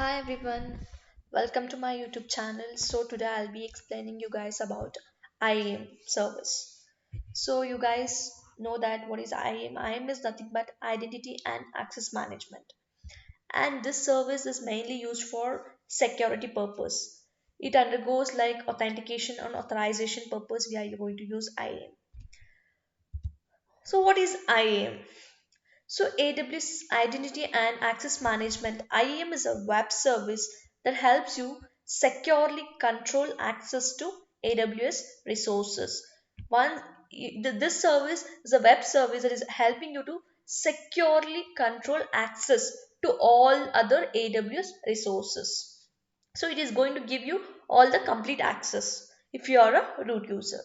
Hi everyone, welcome to my YouTube channel. So today I'll be explaining you guys about IAM service. So you guys know that what is IAM? IAM is nothing but identity and access management. And this service is mainly used for security purpose. It undergoes like authentication and authorization purpose. We are going to use IAM. So what is IAM? So AWS Identity and Access Management IAM is a web service that helps you securely control access to AWS resources. This service is a web service that is helping you to securely control access to all other AWS resources. So it is going to give you all the complete access if you are a root user.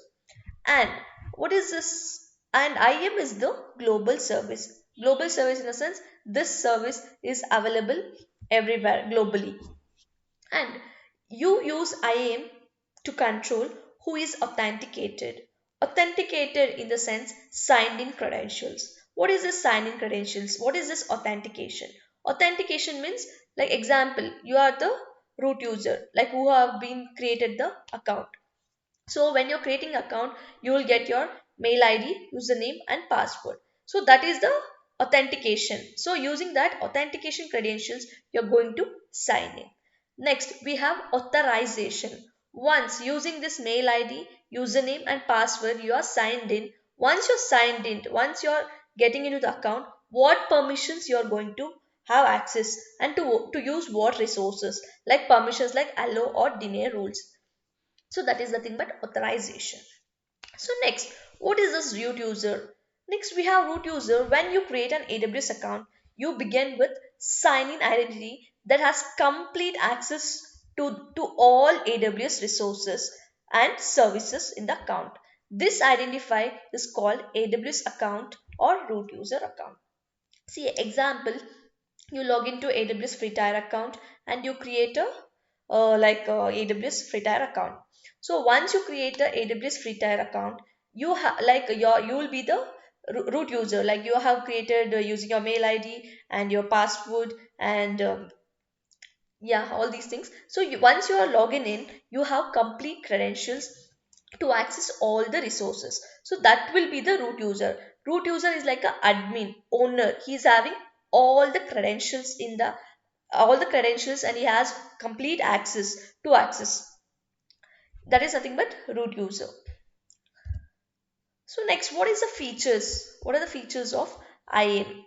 And what is this? And IAM is the global service. Global service in a sense, this service is available everywhere globally. And you use IAM to control who is authenticated. Authenticated in the sense signed in credentials. What is this signed in credentials? What is this authentication? Authentication means, like example, you are the root user, like who have been created the account. So when you're creating account, you will get your mail ID, username and password. So that is the authentication. So using that authentication credentials, you're going to sign in. Next, we have authorization. Once using this mail ID, username and password, you are signed in. Once you're signed in, once you're getting into the account, what permissions you're going to have access and to use what resources, like permissions like allow or deny rules. So that is the thing but authorization. So next, what is this root user? Next we have root user. When you create an AWS account, you begin with sign in identity that has complete access to all AWS resources and services in the account. This identifier is called AWS account or root user account. See example, you log into AWS free tier account and you create a AWS free tier account. So once you create the AWS free tier account, you have like your you will be the root user, like you have created using your mail ID and your password and yeah, all these things. So once you are logging in, you have complete credentials to access all the resources. So that will be the root user. Root user is like a admin owner. He is having all the credentials in the all the credentials and he has complete access to access. That is nothing but root user. So next, what is the features? What are the features of IAM?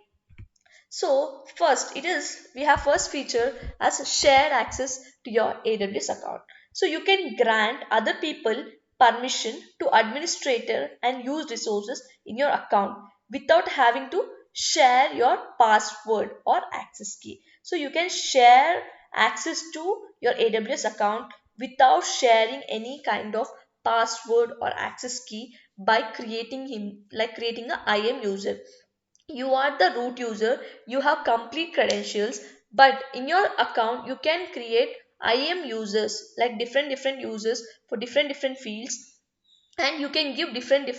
So first it is we have first feature as shared access to your AWS account. So you can grant other people permission to administrator and use resources in your account without having to share your password or access key. So you can share access to your AWS account without sharing any kind of password or access key by creating him like creating a IAM user. You are the root user, you have complete credentials, but in your account you can create IAM users, like different users for different fields, and you can give different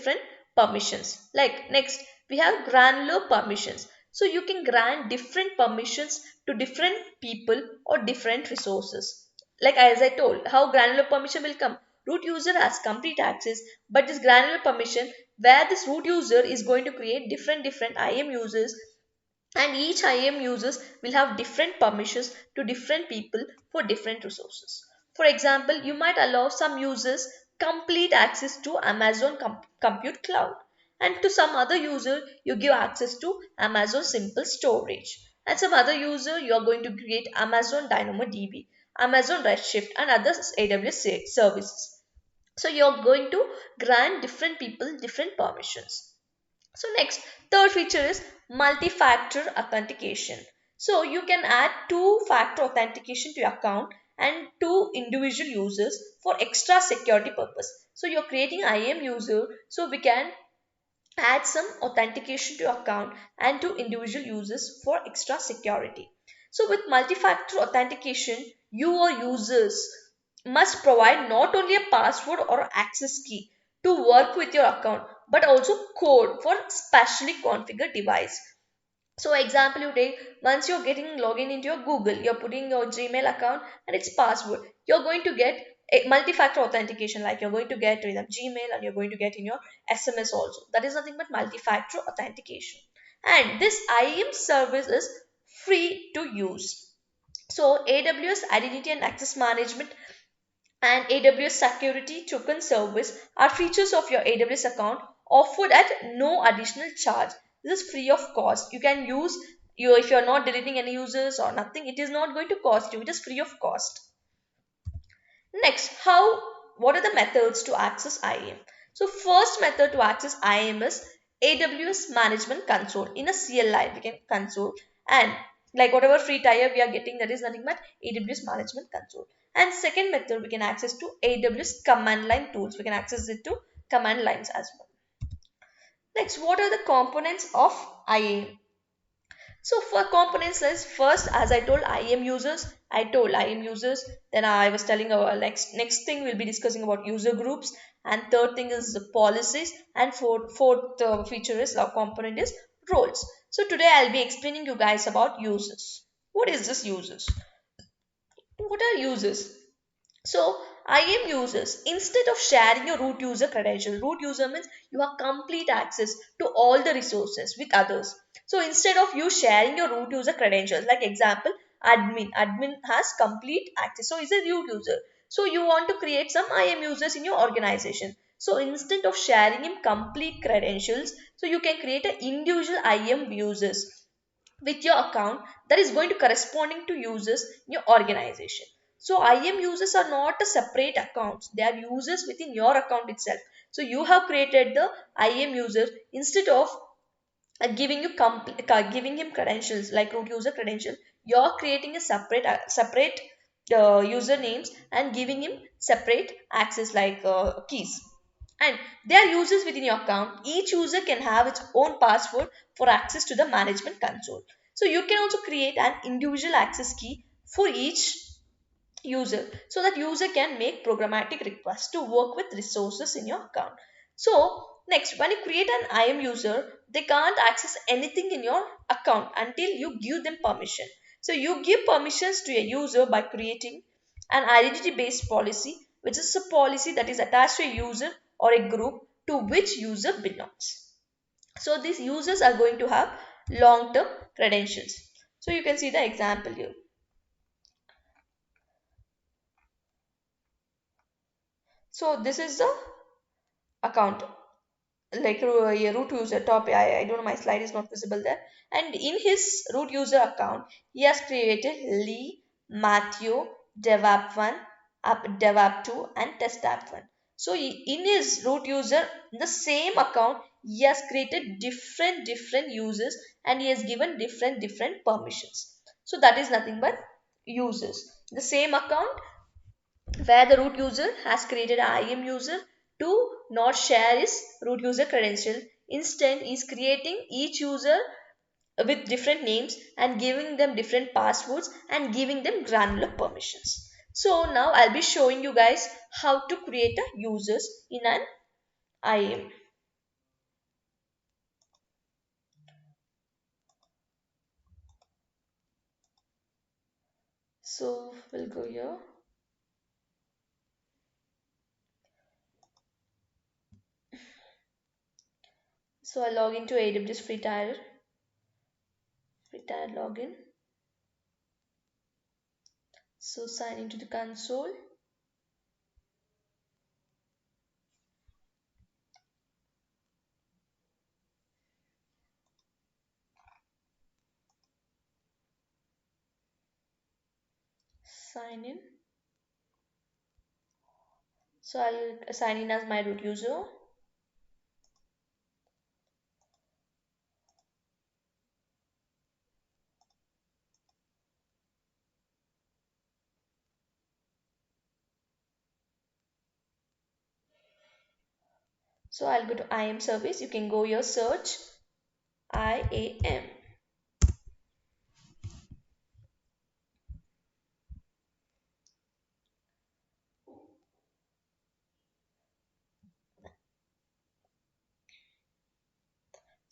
permissions. Like next we have granular permissions. So you can grant different permissions to different people or different resources. Like as I told, how granular permission will come. Root user has complete access, but this granular permission where this root user is going to create different IAM users, and each IAM users will have different permissions to different people for different resources. For example, you might allow some users complete access to Amazon Compute Cloud, and to some other user you give access to Amazon Simple Storage, and some other user you are going to create Amazon DynamoDB, Amazon Redshift and other AWS services. So you're going to grant different people different permissions. So next, third feature is multi-factor authentication. So you can add two-factor authentication to your account and two individual users for extra security purpose. So you're creating IAM user, so we can add some authentication to your account and to individual users for extra security. So with multi-factor authentication, you or users must provide not only a password or access key to work with your account, but also code for specially configured device. So example you take, once you're getting login into your Google, you're putting your Gmail account and its password. You're going to get a multi-factor authentication, like you're going to get in the Gmail and you're going to get in your SMS also. That is nothing but multi-factor authentication. And this IAM service is free to use. So AWS Identity and Access Management and AWS Security Token Service are features of your AWS account offered at no additional charge. This is free of cost. You can use you if you're not deleting any users or nothing, it is not going to cost you. It is free of cost. Next, what are the methods to access IAM? So first method to access IAM is AWS Management Console. In a CLI, we can console, and like whatever free tier we are getting, that is nothing but AWS Management Console. And second method we can access to AWS command line tools. We can access it to command lines as well. Next, what are the components of IAM? So for components list, first as I told IAM users, then I was telling our next thing we'll be discussing about user groups, and third thing is the policies, and fourth feature is component is roles. So today I'll be explaining you guys about users. What is this users? What are users? So IAM users, instead of sharing your root user credential, root user means you have complete access to all the resources with others. So instead of you sharing your root user credentials, like example, admin has complete access. So is a root user. So you want to create some IAM users in your organization. So instead of sharing him complete credentials, so you can create an individual IAM users with your account that is going to corresponding to users in your organization. So IAM users are not a separate accounts. They are users within your account itself. So you have created the IAM user instead of giving him credentials like root user credential. You're creating a separate usernames and giving him separate access like keys, and they are users within your account. Each user can have its own password for access to the management console. So you can also create an individual access key for each user, so that user can make programmatic requests to work with resources in your account. So next, when you create an IAM user, they can't access anything in your account until you give them permission. So you give permissions to a user by creating an identity based policy, which is a policy that is attached to a user or a group to which user belongs. So these users are going to have long term credentials. So you can see the example here. So this is the account, like a root user top. I don't know, my slide is not visible there. And in his root user account, he has created Lee, Matthew, DevApp1, DevApp2, and TestApp1. So in his root user, in the same account, he has created different users, and he has given different permissions. So that is nothing but users. The same account where the root user has created an IAM user to not share his root user credential. Instead, is creating each user with different names and giving them different passwords and giving them granular permissions. So now I'll be showing you guys how to create a users in an IAM. So we'll go here. So I log into AWS free tier login. So sign into the console. Sign in. So I'll sign in as my root user. So I'll go to IAM service. You can go here, search IAM.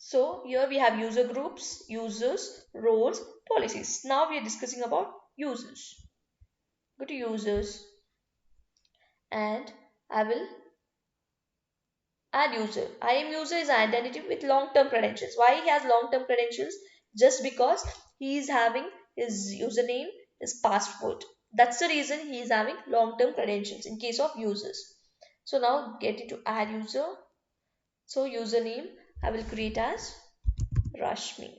So here we have user groups, users, roles, policies. Now we are discussing about users. Go to users and I will add user. IAM user is identity with long-term credentials. Why he has long-term credentials? Just because he is having his username, his password. That's the reason he is having long-term credentials in case of users. So now get into add user. So username I will create as Rashmi.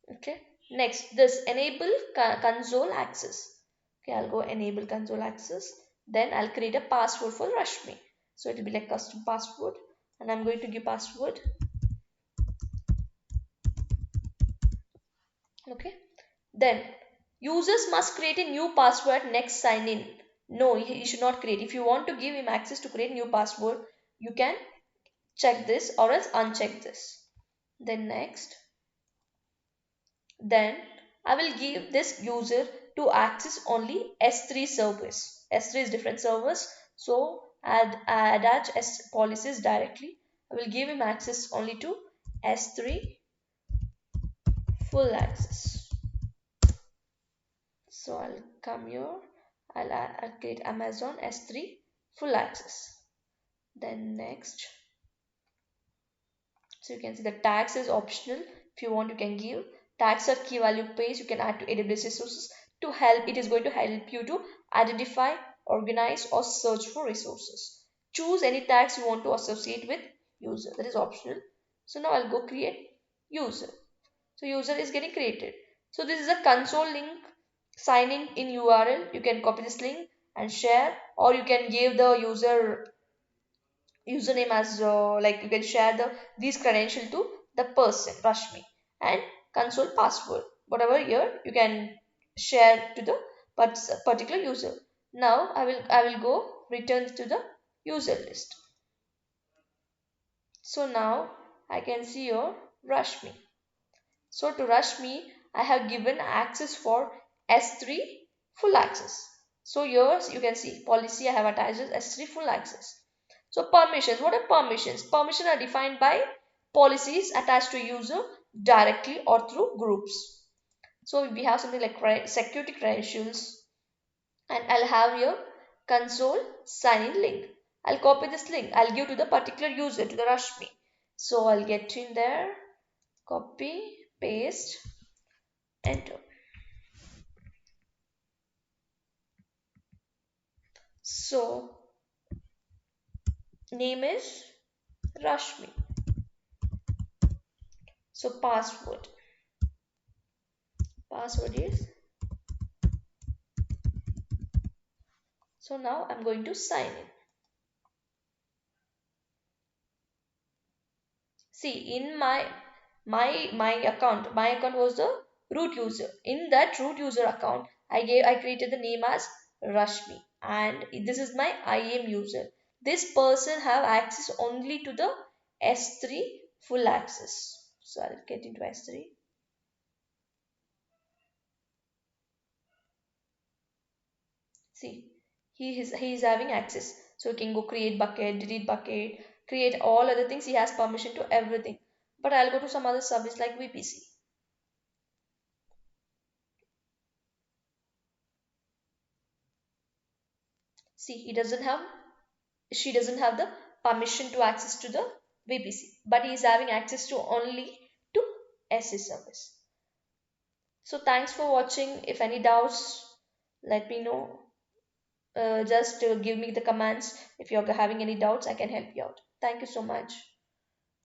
Okay. Next, this enable console access. Okay, I'll go enable console access. Then I'll create a password for Rashmi. So it will be like custom password, and I'm going to give password. Okay. Then users must create a new password next sign in. No, he should not create. If you want to give him access to create new password, you can check this or else uncheck this. Then next, then I will give this user to access only S3 service. S3 is different service. So attach S policies directly. I will give him access only to S3 full access. So I'll come here. I'll create Amazon S3 full access. Then next, so you can see the tags is optional. If you want, you can give tags or key value page. You can add to AWS resources to help. It is going to help you to identify, organize, or search for resources. Choose any tags you want to associate with user. That is optional. So now I'll go create user. So user is getting created. So this is a console link signing in URL. You can copy this link and share, or you can give the username as like you can share these credential to the person Rashmi and console password whatever here you can share to the particular user. Now I will go return to the user list. So now I can see your Rashmi. So to Rashmi I have given access for S3 full access. So here you can see policy I have attached as S3 full access. So permissions, what are permissions? Permissions are defined by policies attached to user directly or through groups. So we have something like security credentials and I'll have here console sign in link. I'll copy this link. I'll give to the particular user to the Rashmi. So I'll get in there, copy, paste, enter. So name is Rashmi. So password is. So now I'm going to sign in. See, in my account was the root user. In that root user account, I created the name as Rashmi, and this is my IAM user. This person have access only to the S3 full access. So I'll get into S3. See, he is having access. So he can go create bucket, delete bucket, create all other things. He has permission to everything. But I'll go to some other service like VPC. See, she doesn't have the permission to access to the VPC, but he is having access to only to SC service. So thanks for watching. If any doubts, let me know. Just give me the commands. If you're having any doubts, I can help you out. Thank you so much.